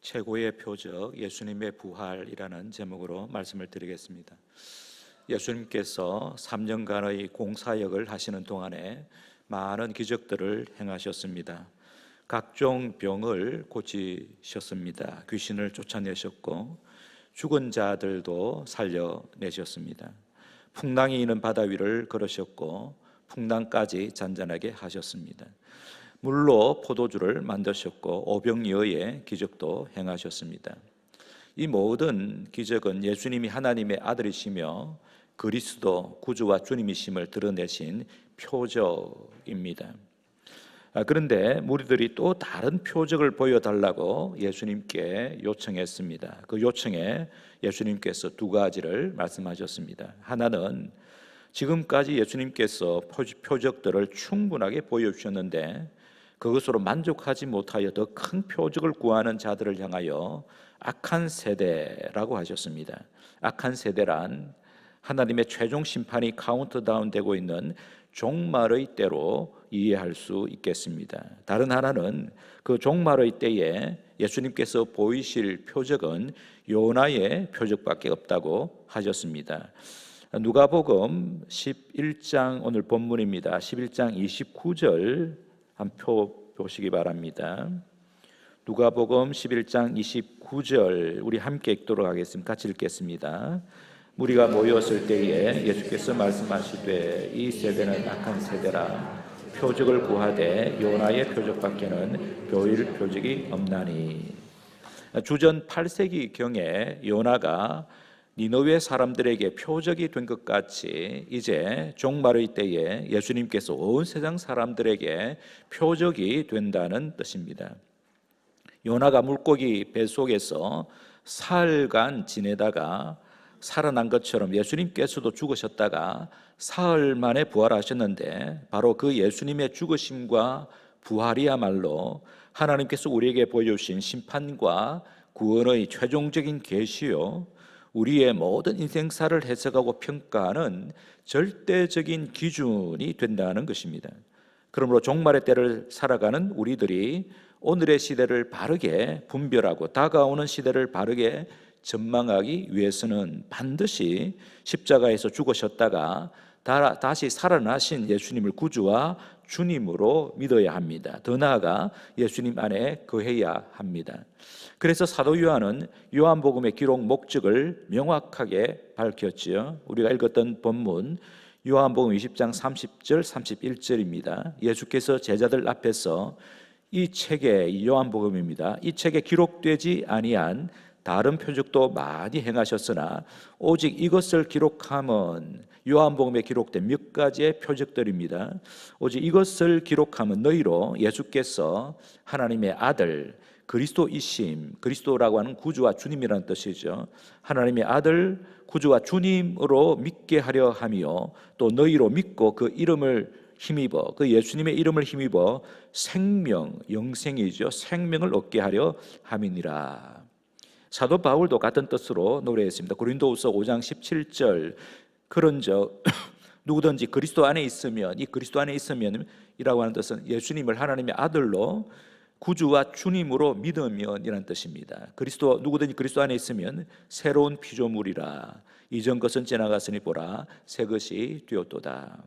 최고의 표적 예수님의 부활이라는 제목으로 말씀을 드리겠습니다. 예수님께서 3년간의 공사역을 하시는 동안에 많은 기적들을 행하셨습니다. 각종 병을 고치셨습니다. 귀신을 쫓아내셨고 죽은 자들도 살려내셨습니다. 풍랑이 있는 바다 위를 걸으셨고 풍랑까지 잔잔하게 하셨습니다. 물로 포도주를 만드셨고 오병이어의 기적도 행하셨습니다. 이 모든 기적은 예수님이 하나님의 아들이시며 그리스도 구주와 주님이심을 드러내신 표적입니다. 그런데 무리들이 또 다른 표적을 보여달라고 예수님께 요청했습니다. 그 요청에 예수님께서 두 가지를 말씀하셨습니다. 하나는 지금까지 예수님께서 표적들을 충분하게 보여주셨는데 그것으로 만족하지 못하여 더 큰 표적을 구하는 자들을 향하여 악한 세대라고 하셨습니다. 악한 세대란 하나님의 최종 심판이 카운트다운 되고 있는 종말의 때로 이해할 수 있겠습니다. 다른 하나는 그 종말의 때에 예수님께서 보이실 표적은 요나의 표적밖에 없다고 하셨습니다. 누가복음 11장 오늘 본문입니다. 11장 29절 한 표 보시기 바랍니다. 누가복음 11장 29절 우리 함께 읽도록 하겠습니다. 같이 읽겠습니다. 무리가 모였을 때에 예수께서 말씀하시되 이 세대는 악한 세대라 표적을 구하되 요나의 표적밖에는 보일 표적이 없나니. 주전 8세기 경에 요나가 니느웨 사람들에게 표적이 된 것 같이 이제 종말의 때에 예수님께서 온 세상 사람들에게 표적이 된다는 뜻입니다. 요나가 물고기 뱃속에서 사흘간 지내다가 살아난 것처럼 예수님께서도 죽으셨다가 사흘 만에 부활하셨는데 바로 그 예수님의 죽으심과 부활이야말로 하나님께서 우리에게 보여주신 심판과 구원의 최종적인 계시요 우리의 모든 인생사를 해석하고 평가하는 절대적인 기준이 된다는 것입니다. 그러므로 종말의 때를 살아가는 우리들이 오늘의 시대를 바르게 분별하고 다가오는 시대를 바르게 전망하기 위해서는 반드시 십자가에서 죽으셨다가 다시 살아나신 예수님을 구주와 주님으로 믿어야 합니다. 더 나아가 예수님 안에 거해야 합니다. 그래서 사도 요한은 요한복음의 기록 목적을 명확하게 밝혔지요. 우리가 읽었던 본문 요한복음 20장 30절 31절입니다. 예수께서 제자들 앞에서 이 책에 요한복음입니다. 이 책에 기록되지 아니한 다른 표적도 많이 행하셨으나 오직 이것을 기록함은 요한복음에 기록된 몇 가지의 표적들입니다. 오직 이것을 기록함은 너희로 예수께서 하나님의 아들 그리스도이심, 그리스도라고 하는 구주와 주님이라는 뜻이죠. 하나님의 아들 구주와 주님으로 믿게 하려 하며 또 너희로 믿고 그 이름을 힘입어 그 예수님의 이름을 힘입어 생명, 영생이죠. 생명을 얻게 하려 함이니라. 사도 바울도 같은 뜻으로 노래했습니다. 고린도후서 5장 17절 그런즉 누구든지 그리스도 안에 있으면 이 그리스도 안에 있으면 이라고 하는 뜻은 예수님을 하나님의 아들로 구주와 주님으로 믿으면 이라는 뜻입니다. 누구든지 그리스도 안에 있으면 새로운 피조물이라 이전 것은 지나갔으니 보라 새 것이 되었도다.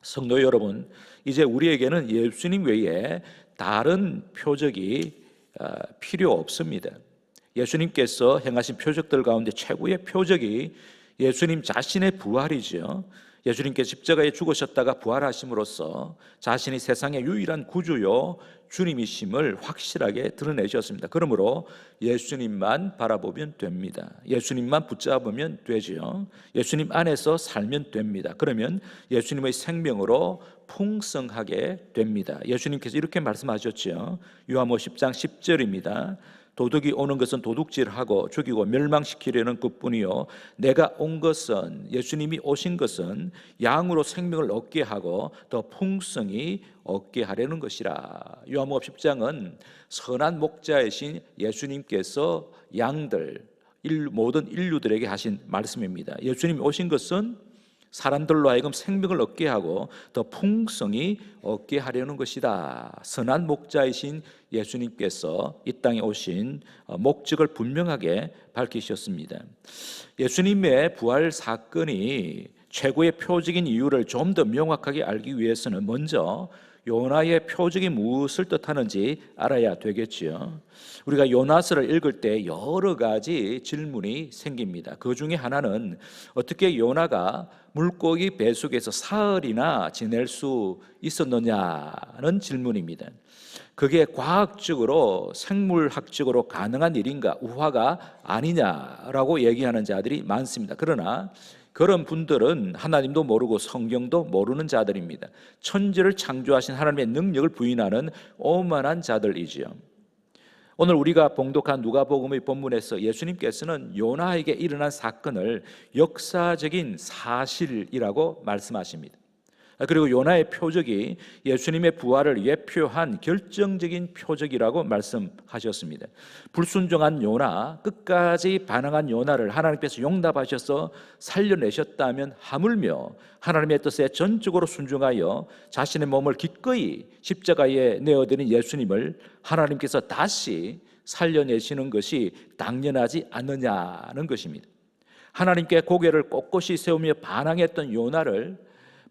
성도 여러분, 이제 우리에게는 예수님 외에 다른 표적이 필요 없습니다. 예수님께서 행하신 표적들 가운데 최고의 표적이 예수님 자신의 부활이죠. 예수님께서 십자가에 죽으셨다가 부활하심으로써 자신이 세상의 유일한 구주요 주님이심을 확실하게 드러내셨습니다. 그러므로 예수님만 바라보면 됩니다. 예수님만 붙잡으면 되죠. 예수님 안에서 살면 됩니다. 그러면 예수님의 생명으로 풍성하게 됩니다. 예수님께서 이렇게 말씀하셨죠. 요한복음 10장 10절입니다. 도둑이 오는 것은 도둑질하고 죽이고 멸망시키려는 것뿐이요 내가 온 것은 예수님이 오신 것은 양으로 생명을 얻게 하고 더 풍성히 얻게 하려는 것이라. 요한복음 10장은 선한 목자이신 예수님께서 양들 모든 인류들에게 하신 말씀입니다. 예수님이 오신 것은 사람들로 하여금 생명을 얻게 하고 더 풍성히 얻게 하려는 것이다. 선한 목자이신 예수님께서 이 땅에 오신 목적을 분명하게 밝히셨습니다. 예수님의 부활 사건이 최고의 표적인 이유를 좀 더 명확하게 알기 위해서는 먼저 요나의 표적이 무엇을 뜻하는지 알아야 되겠지요. 우리가 요나서를 읽을 때 여러 가지 질문이 생깁니다. 그 중에 하나는 어떻게 요나가 물고기 배 속에서 사흘이나 지낼 수 있었느냐는 질문입니다. 그게 과학적으로 생물학적으로 가능한 일인가, 우화가 아니냐라고 얘기하는 자들이 많습니다. 그러나 그런 분들은 하나님도 모르고 성경도 모르는 자들입니다. 천지를 창조하신 하나님의 능력을 부인하는 오만한 자들이지요. 오늘 우리가 봉독한 누가복음의 본문에서 예수님께서는 요나에게 일어난 사건을 역사적인 사실이라고 말씀하십니다. 그리고 요나의 표적이 예수님의 부활을 예표한 결정적인 표적이라고 말씀하셨습니다. 불순종한 요나, 끝까지 반항한 요나를 하나님께서 용납하셔서 살려내셨다면 하물며 하나님의 뜻에 전적으로 순종하여 자신의 몸을 기꺼이 십자가에 내어드린 예수님을 하나님께서 다시 살려내시는 것이 당연하지 않느냐는 것입니다. 하나님께 고개를 꼿꼿이 세우며 반항했던 요나를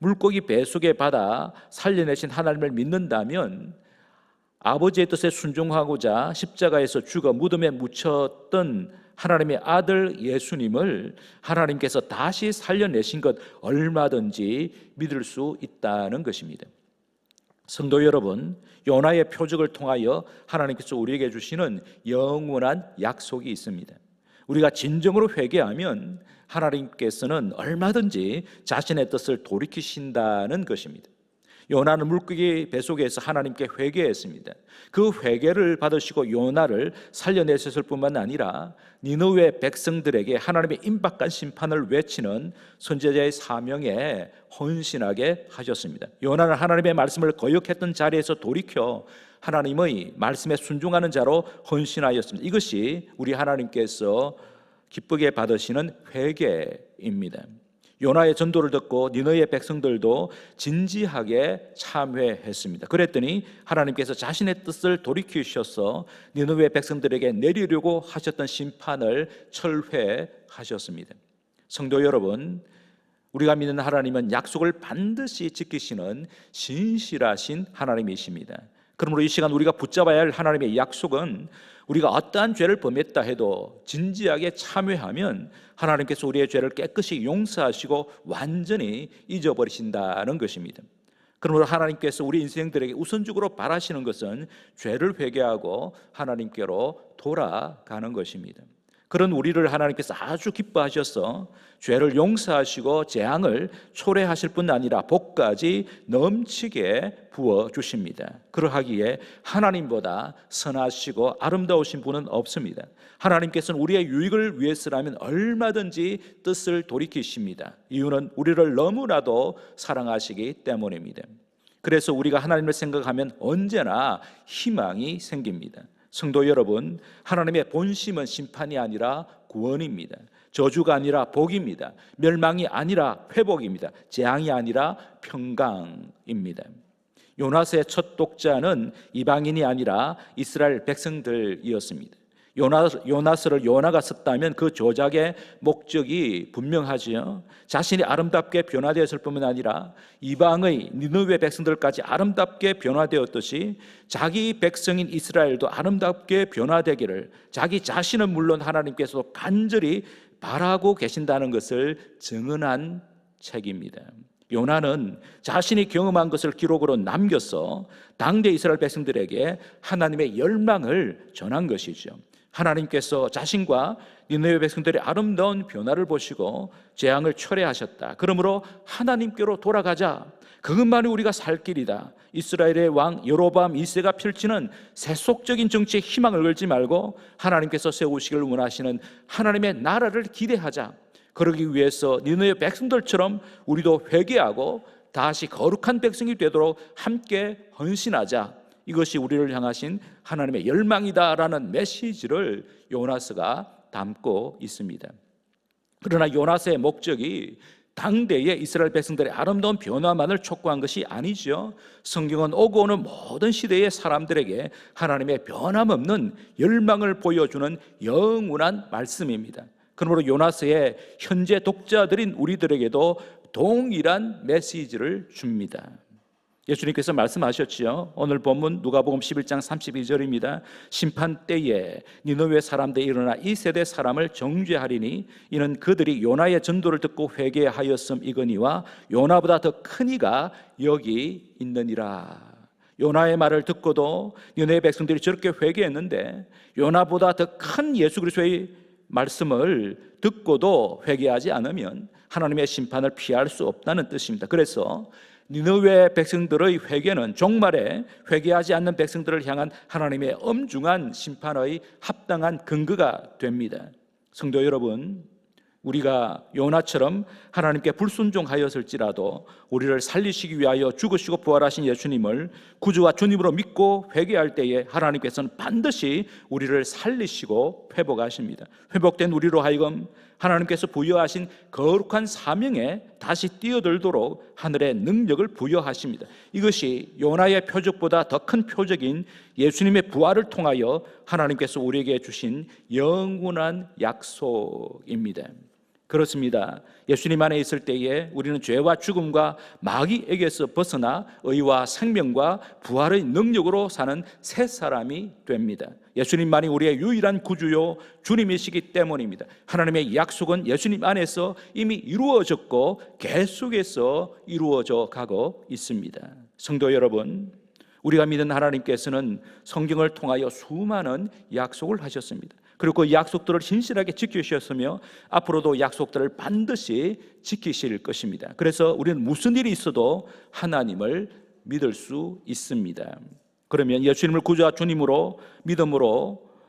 물고기 배 속에 받아 살려내신 하나님을 믿는다면 아버지의 뜻에 순종하고자 십자가에서 죽어 무덤에 묻혔던 하나님의 아들 예수님을 하나님께서 다시 살려내신 것 얼마든지 믿을 수 있다는 것입니다. 성도 여러분, 요나의 표적을 통하여 하나님께서 우리에게 주시는 영원한 약속이 있습니다. 우리가 진정으로 회개하면 하나님께서는 얼마든지 자신의 뜻을 돌이키신다는 것입니다. 요나는 물고기 배 속에서 하나님께 회개했습니다. 그 회개를 받으시고 요나를 살려내셨을 뿐만 아니라 니느웨 백성들에게 하나님의 임박한 심판을 외치는 선지자의 사명에 헌신하게 하셨습니다. 요나는 하나님의 말씀을 거역했던 자리에서 돌이켜 하나님의 말씀에 순종하는 자로 헌신하였습니다. 이것이 우리 하나님께서 기쁘게 받으시는 회개입니다. 요나의 전도를 듣고 니느웨 백성들도 진지하게 참회했습니다. 그랬더니 하나님께서 자신의 뜻을 돌이키셔서 니느웨 백성들에게 내리려고 하셨던 심판을 철회하셨습니다. 성도 여러분, 우리가 믿는 하나님은 약속을 반드시 지키시는 신실하신 하나님이십니다. 그러므로 이 시간 우리가 붙잡아야 할 하나님의 약속은 우리가 어떠한 죄를 범했다 해도 진지하게 참회하면 하나님께서 우리의 죄를 깨끗이 용서하시고 완전히 잊어버리신다는 것입니다. 그러므로 하나님께서 우리 인생들에게 우선적으로 바라시는 것은 죄를 회개하고 하나님께로 돌아가는 것입니다. 그런 우리를 하나님께서 아주 기뻐하셔서 죄를 용서하시고 재앙을 초래하실 뿐 아니라 복까지 넘치게 부어주십니다. 그러하기에 하나님보다 선하시고 아름다우신 분은 없습니다. 하나님께서는 우리의 유익을 위해서라면 얼마든지 뜻을 돌이키십니다. 이유는 우리를 너무나도 사랑하시기 때문입니다. 그래서 우리가 하나님을 생각하면 언제나 희망이 생깁니다. 성도 여러분, 하나님의 본심은 심판이 아니라 구원입니다. 저주가 아니라 복입니다. 멸망이 아니라 회복입니다. 재앙이 아니라 평강입니다. 요나서의 첫 독자는 이방인이 아니라 이스라엘 백성들이었습니다. 요나서를 요나가 썼다면 그 조작의 목적이 분명하지요. 자신이 아름답게 변화되었을 뿐만 아니라 이방의 니느웨 백성들까지 아름답게 변화되었듯이 자기 백성인 이스라엘도 아름답게 변화되기를 자기 자신은 물론 하나님께서 간절히 바라고 계신다는 것을 증언한 책입니다. 요나는 자신이 경험한 것을 기록으로 남겨서 당대 이스라엘 백성들에게 하나님의 열망을 전한 것이죠. 하나님께서 자신과 니느웨 백성들의 아름다운 변화를 보시고 재앙을 철회하셨다. 그러므로 하나님께로 돌아가자. 그것만이 우리가 살 길이다. 이스라엘의 왕 여로보암 2세가 펼치는 세속적인 정치에 희망을 걸지 말고 하나님께서 세우시길 원하시는 하나님의 나라를 기대하자. 그러기 위해서 니느웨 백성들처럼 우리도 회개하고 다시 거룩한 백성이 되도록 함께 헌신하자. 이것이 우리를 향하신 하나님의 열망이다라는 메시지를 요나서가 담고 있습니다. 그러나 요나서의 목적이 당대의 이스라엘 백성들의 아름다운 변화만을 촉구한 것이 아니죠. 성경은 오고 오는 모든 시대의 사람들에게 하나님의 변함없는 열망을 보여주는 영원한 말씀입니다. 그러므로 요나서의 현재 독자들인 우리들에게도 동일한 메시지를 줍니다. 예수님께서 말씀하셨지요. 오늘 본문 누가복음 11장 32절입니다. 심판 때에 니느웨 사람들이 일어나 이 세대 사람을 정죄하리니 이는 그들이 요나의 전도를 듣고 회개하였음이거니와 요나보다 더 큰 이가 여기 있느니라. 요나의 말을 듣고도 니느웨 백성들이 저렇게 회개했는데 요나보다 더 큰 예수 그리스도의 말씀을 듣고도 회개하지 않으면 하나님의 심판을 피할 수 없다는 뜻입니다. 그래서 니느웨 백성들의 회개는 종말에 회개하지 않는 백성들을 향한 하나님의 엄중한 심판의 합당한 근거가 됩니다. 성도 여러분, 우리가 요나처럼 하나님께 불순종하였을지라도 우리를 살리시기 위하여 죽으시고 부활하신 예수님을 구주와 주님으로 믿고 회개할 때에 하나님께서는 반드시 우리를 살리시고 회복하십니다. 회복된 우리로 하여금 하나님께서 부여하신 거룩한 사명에 다시 뛰어들도록 하늘의 능력을 부여하십니다. 이것이 요나의 표적보다 더 큰 표적인 예수님의 부활을 통하여 하나님께서 우리에게 주신 영원한 약속입니다. 그렇습니다. 예수님 안에 있을 때에 우리는 죄와 죽음과 마귀에게서 벗어나 의와 생명과 부활의 능력으로 사는 새 사람이 됩니다. 예수님만이 우리의 유일한 구주요 주님이시기 때문입니다. 하나님의 약속은 예수님 안에서 이미 이루어졌고 계속해서 이루어져 가고 있습니다. 성도 여러분, 우리가 믿는 하나님께서는 성경을 통하여 수많은 약속을 하셨습니다. 그리고 그 약속들을 신실하게 지키셨으며 앞으로도 약속들을 반드시 지키실 것입니다. 그래서 우리는 무슨 일이 있어도 하나님을 믿을 수 있습니다. 그러면 예수님을 구주와 주님으로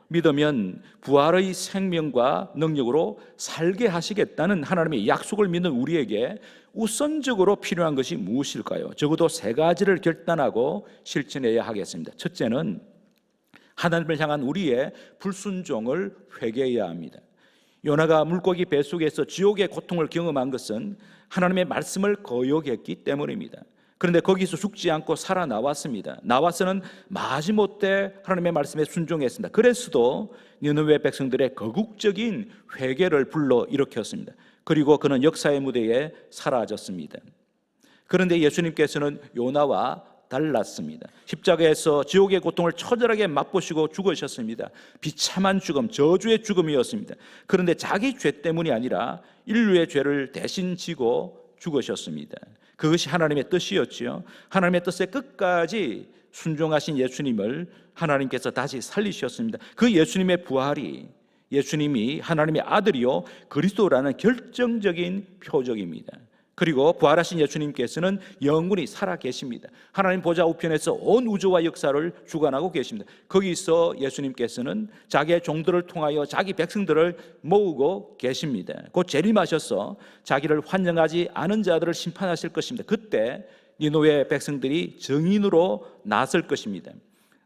믿으면 부활의 생명과 능력으로 살게 하시겠다는 하나님의 약속을 믿는 우리에게 우선적으로 필요한 것이 무엇일까요? 적어도 세 가지를 결단하고 실천해야 하겠습니다. 첫째는 하나님을 향한 우리의 불순종을 회개해야 합니다. 요나가 물고기 뱃속에서 지옥의 고통을 경험한 것은 하나님의 말씀을 거역했기 때문입니다. 그런데 거기서 죽지 않고 살아나왔습니다. 나와서는 마지못해 하나님의 말씀에 순종했습니다. 그래서도 니느웨 백성들의 거국적인 회개를 불러일으켰습니다. 그리고 그는 역사의 무대에 사라졌습니다. 그런데 예수님께서는 요나와 달랐습니다. 십자가에서 지옥의 고통을 처절하게 맛보시고 죽으셨습니다. 비참한 죽음, 저주의 죽음이었습니다. 그런데 자기 죄 때문이 아니라 인류의 죄를 대신 지고 죽으셨습니다. 그것이 하나님의 뜻이었지요. 하나님의 뜻에 끝까지 순종하신 예수님을 하나님께서 다시 살리셨습니다. 그 예수님의 부활이 예수님이 하나님의 아들이요 그리스도라는 결정적인 표적입니다. 그리고 부활하신 예수님께서는 영원히 살아 계십니다. 하나님 보좌 우편에서 온 우주와 역사를 주관하고 계십니다. 거기서 예수님께서는 자기의 종들을 통하여 자기 백성들을 모으고 계십니다. 곧 재림하셔서 자기를 환영하지 않은 자들을 심판하실 것입니다. 그때 니느웨 백성들이 증인으로 나설 것입니다.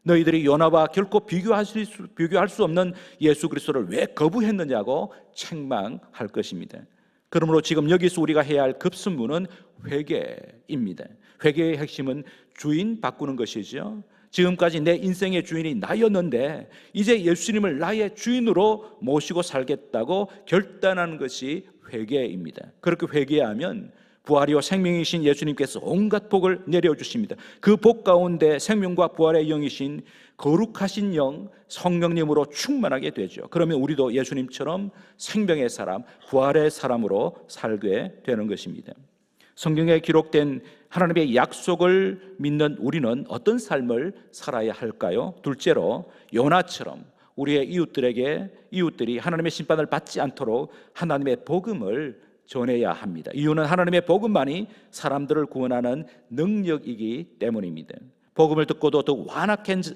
너희들이 요나와 결코 비교할 수 없는 예수 그리스도를 왜 거부했느냐고 책망할 것입니다. 그러므로 지금 여기서 우리가 해야 할 급선무는 회개입니다. 회개의 핵심은 주인 바꾸는 것이죠. 지금까지 내 인생의 주인이 나였는데 이제 예수님을 나의 주인으로 모시고 살겠다고 결단하는 것이 회개입니다. 그렇게 회개하면 부활이요 생명이신 예수님께서 온갖 복을 내려주십니다. 그 복 가운데 생명과 부활의 영이신 거룩하신 영 성령님으로 충만하게 되죠. 그러면 우리도 예수님처럼 생명의 사람, 부활의 사람으로 살게 되는 것입니다. 성경에 기록된 하나님의 약속을 믿는 우리는 어떤 삶을 살아야 할까요? 둘째로 요나처럼 우리의 이웃들이 하나님의 심판을 받지 않도록 하나님의 복음을 전해야 합니다. 이유는 하나님의 복음만이 사람들을 구원하는 능력이기 때문입니다. 복음을 듣고도 더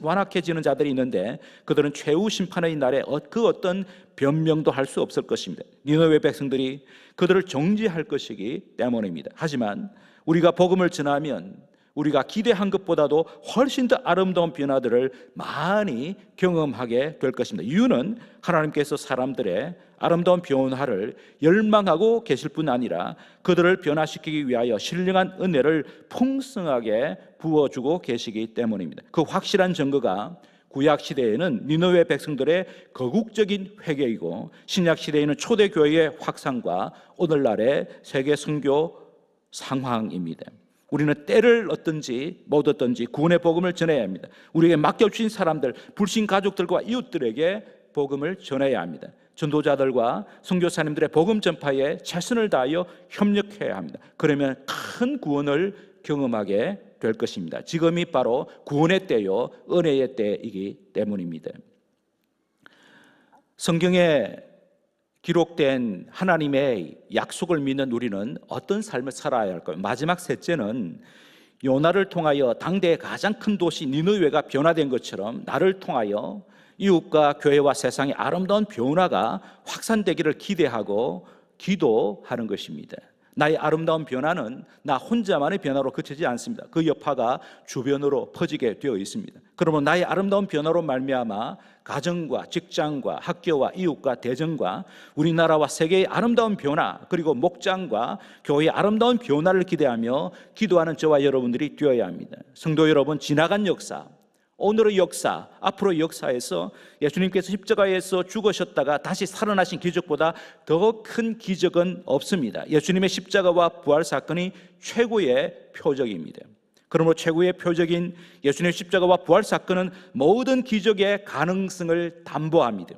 완악해지는 자들이 있는데 그들은 최후 심판의 날에 그 어떤 변명도 할 수 없을 것입니다. 니느웨 백성들이 그들을 정죄할 것이기 때문입니다. 하지만 우리가 복음을 전하면 우리가 기대한 것보다도 훨씬 더 아름다운 변화들을 많이 경험하게 될 것입니다. 이유는 하나님께서 사람들의 아름다운 변화를 열망하고 계실 뿐 아니라 그들을 변화시키기 위하여 신령한 은혜를 풍성하게 부어주고 계시기 때문입니다. 그 확실한 증거가 구약 시대에는 니느웨 백성들의 거국적인 회개이고, 신약 시대에는 초대교회의 확산과 오늘날의 세계 선교 상황입니다. 우리는 때를 얻든지 못 얻든지 구원의 복음을 전해야 합니다. 우리에게 맡겨주신 사람들, 불신 가족들과 이웃들에게 복음을 전해야 합니다. 전도자들과 선교사님들의 복음 전파에 최선을 다하여 협력해야 합니다. 그러면 큰 구원을 경험하게 될 것입니다. 지금이 바로 구원의 때요, 은혜의 때이기 때문입니다. 성경에 기록된 하나님의 약속을 믿는 우리는 어떤 삶을 살아야 할까요? 마지막 셋째는 요나를 통하여 당대의 가장 큰 도시 니느웨가 변화된 것처럼 나를 통하여 이웃과 교회와 세상의 아름다운 변화가 확산되기를 기대하고 기도하는 것입니다. 나의 아름다운 변화는 나 혼자만의 변화로 그치지 않습니다. 그 여파가 주변으로 퍼지게 되어 있습니다. 그러면 나의 아름다운 변화로 말미암아 가정과 직장과 학교와 이웃과 대전과 우리나라와 세계의 아름다운 변화, 그리고 목장과 교회의 아름다운 변화를 기대하며 기도하는 저와 여러분들이 되어야 합니다. 성도 여러분, 지나간 역사, 오늘의 역사, 앞으로의 역사에서 예수님께서 십자가에서 죽으셨다가 다시 살아나신 기적보다 더 큰 기적은 없습니다. 예수님의 십자가와 부활 사건이 최고의 표적입니다. 그러므로 최고의 표적인 예수님의 십자가와 부활 사건은 모든 기적의 가능성을 담보합니다.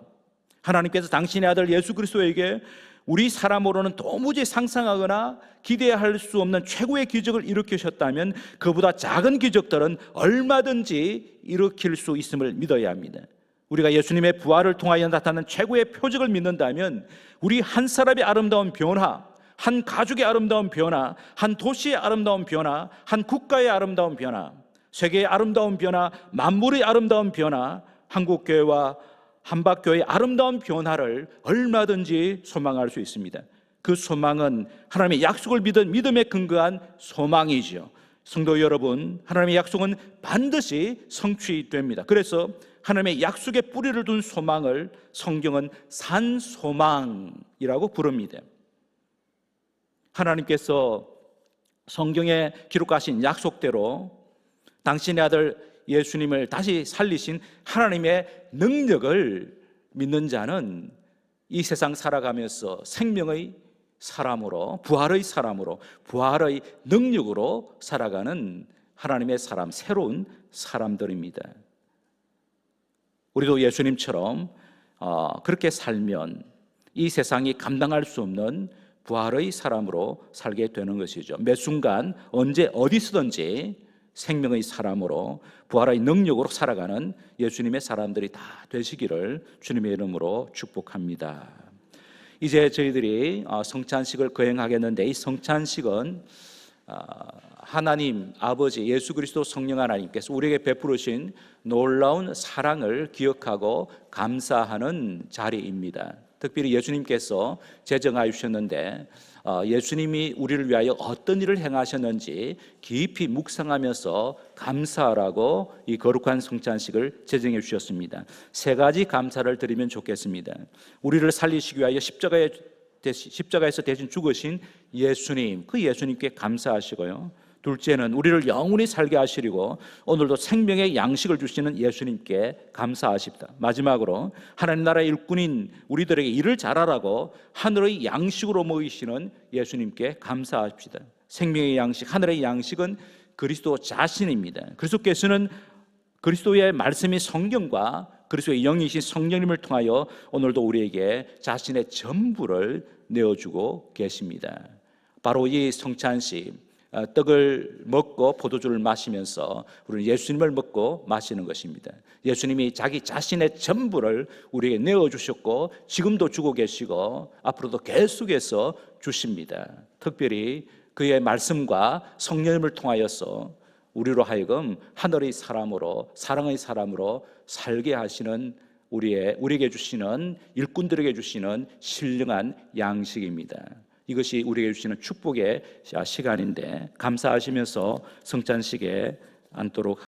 하나님께서 당신의 아들 예수 그리스도에게 우리 사람으로는 도무지 상상하거나 기대할 수 없는 최고의 기적을 일으키셨다면 그보다 작은 기적들은 얼마든지 일으킬 수 있음을 믿어야 합니다. 우리가 예수님의 부활을 통하여 나타난 최고의 표적을 믿는다면 우리 한 사람의 아름다운 변화, 한 가족의 아름다운 변화, 한 도시의 아름다운 변화, 한 국가의 아름다운 변화, 세계의 아름다운 변화, 만물의 아름다운 변화, 한국교회와 한박교회의 아름다운 변화를 얼마든지 소망할 수 있습니다. 그 소망은 하나님의 약속을 믿은 믿음에 근거한 소망이죠. 성도 여러분, 하나님의 약속은 반드시 성취됩니다. 그래서 하나님의 약속에 뿌리를 둔 소망을 성경은 산소망이라고 부릅니다. 하나님께서 성경에 기록하신 약속대로 당신의 아들 예수님을 다시 살리신 하나님의 능력을 믿는 자는 이 세상 살아가면서 생명의 사람으로, 부활의 사람으로, 부활의 능력으로 살아가는 하나님의 사람, 새로운 사람들입니다. 우리도 예수님처럼 그렇게 살면 이 세상이 감당할 수 없는 부활의 사람으로 살게 되는 것이죠. 매 순간 언제 어디서든지 생명의 사람으로, 부활의 능력으로 살아가는 예수님의 사람들이 다 되시기를 주님의 이름으로 축복합니다. 이제 저희들이 성찬식을 거행하겠는데, 이 성찬식은 하나님 아버지 예수 그리스도 성령 하나님께서 우리에게 베푸르신 놀라운 사랑을 기억하고 감사하는 자리입니다. 특별히 예수님께서 제정하여 주셨는데 예수님이 우리를 위하여 어떤 일을 행하셨는지 깊이 묵상하면서 감사하라고 이 거룩한 성찬식을 제정해 주셨습니다. 세 가지 감사를 드리면 좋겠습니다. 우리를 살리시기 위하여 십자가에서 대신 죽으신 예수님, 그 예수님께 감사하시고요. 둘째는 우리를 영원히 살게 하시려고 오늘도 생명의 양식을 주시는 예수님께 감사하십니다. 마지막으로 하나님 나라의 일꾼인 우리들에게 일을 잘하라고 하늘의 양식으로 먹이시는 예수님께 감사합시다. 생명의 양식, 하늘의 양식은 그리스도 자신입니다. 그리스도께서는 그리스도의 말씀이 성경과 그리스도의 영이신 성령님을 통하여 오늘도 우리에게 자신의 전부를 내어주고 계십니다. 바로 이 성찬식, 떡을 먹고 포도주를 마시면서 우리는 예수님을 먹고 마시는 것입니다. 예수님이 자기 자신의 전부를 우리에게 내어주셨고 지금도 주고 계시고 앞으로도 계속해서 주십니다. 특별히 그의 말씀과 성령님을 통하여서 우리로 하여금 하늘의 사람으로, 사랑의 사람으로 살게 하시는 우리에게 주시는, 일꾼들에게 주시는 신령한 양식입니다. 이것이 우리에게 주시는 축복의 시간인데 감사하시면서 성찬식에 앉도록